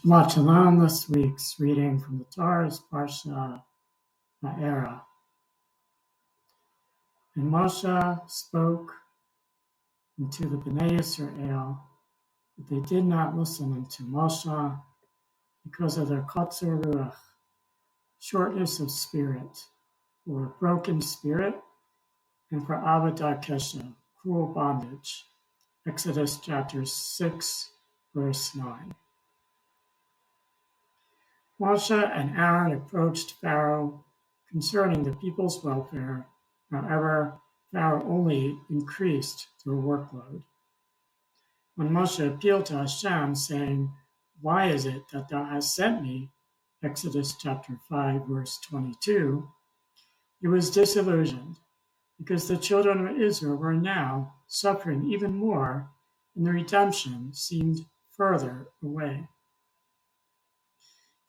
Shabbat Shalom. This week's reading from the Torah is parasha Va'era. And Moshe spoke unto the Bnei Yisroel, but they did not listen unto Moshe because of their kotzer ruach, shortness of spirit, or broken spirit, and for avodah kesheh, cruel bondage. Exodus chapter 6, verse 9. Moshe and Aaron approached Pharaoh concerning the people's welfare. However, Pharaoh only increased their workload. When Moshe appealed to Hashem, saying, "Why is it that thou hast sent me?" Exodus chapter 5, verse 22, he was disillusioned because the children of Israel were now suffering even more and the redemption seemed further away.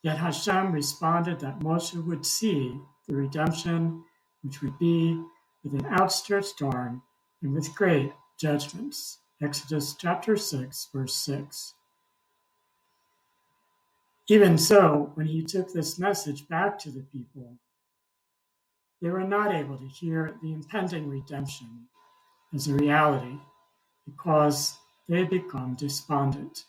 Yet Hashem responded that Moshe would see the redemption, which would be with an outstretched arm and with great judgments. Exodus chapter 6, verse 6. Even so, when he took this message back to the people, they were not able to hear the impending redemption as a reality because they had become despondent.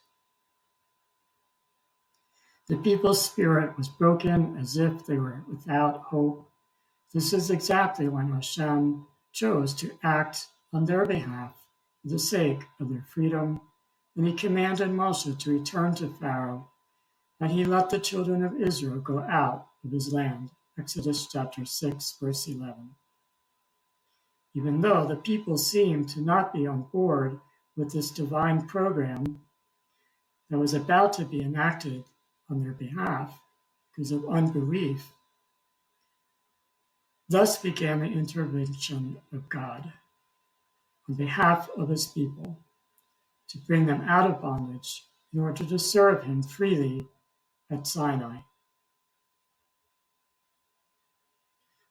The people's spirit was broken as if they were without hope. This is exactly when Hashem chose to act on their behalf for the sake of their freedom, and he commanded Moshe to return to Pharaoh, and he let the children of Israel go out of his land. Exodus chapter 6, verse 11. Even though the people seemed to not be on board with this divine program that was about to be enacted on their behalf because of unbelief, thus began the intervention of God on behalf of his people to bring them out of bondage in order to serve him freely at Sinai.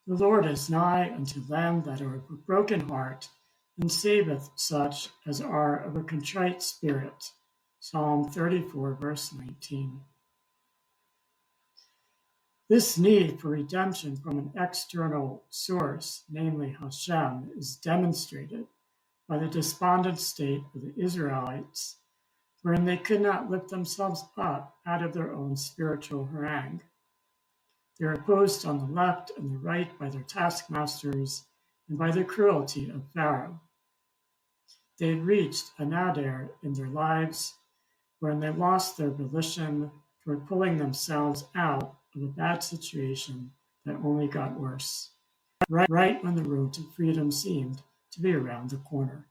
The Lord is nigh unto them that are of a broken heart, and saveth such as are of a contrite spirit. Psalm 34, verse 19. This need for redemption from an external source, namely Hashem, is demonstrated by the despondent state of the Israelites, wherein they could not lift themselves up out of their own spiritual harangue. They are opposed on the left and the right by their taskmasters and by the cruelty of Pharaoh. They had reached a nadir in their lives wherein they lost their volition toward pulling themselves out of a bad situation that only got worse, right when the road to freedom seemed to be around the corner.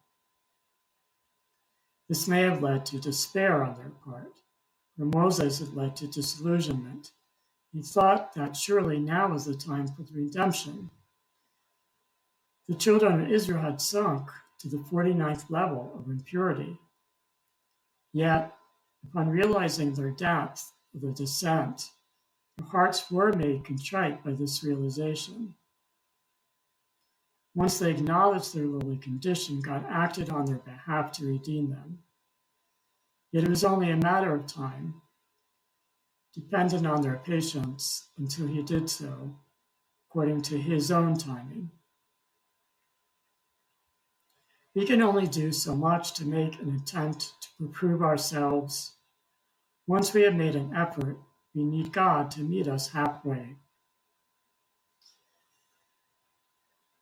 This may have led to despair on their part, where Moses had led to disillusionment. He thought that surely now was the time for the redemption. The children of Israel had sunk to the 49th level of impurity. Yet, upon realizing their depth of the descent, their hearts were made contrite by this realization. Once they acknowledged their lowly condition, God acted on their behalf to redeem them. Yet it was only a matter of time, dependent on their patience, until he did so, according to his own timing. We can only do so much to make an attempt to prove ourselves. Once we have made an effort, we need God to meet us halfway.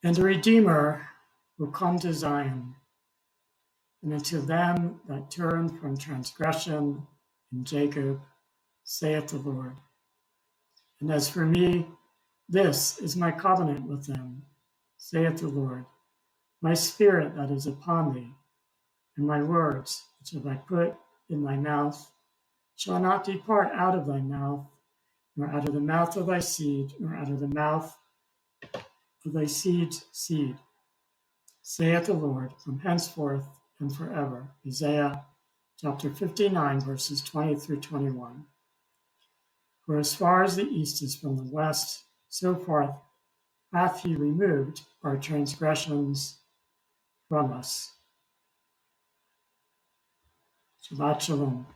And the Redeemer will come to Zion, and unto them that turn from transgression in Jacob, saith the Lord. And as for me, this is my covenant with them, saith the Lord. My spirit that is upon thee, and my words which have I put in thy mouth, shall not depart out of thy mouth, nor out of the mouth of thy seed, nor out of the mouth of thy seed's seed, saith the Lord, from henceforth and forever. Isaiah chapter 59, verses 20 through 21. For as far as the east is from the west, so far hath he removed our transgressions from us. Shabbat Shalom.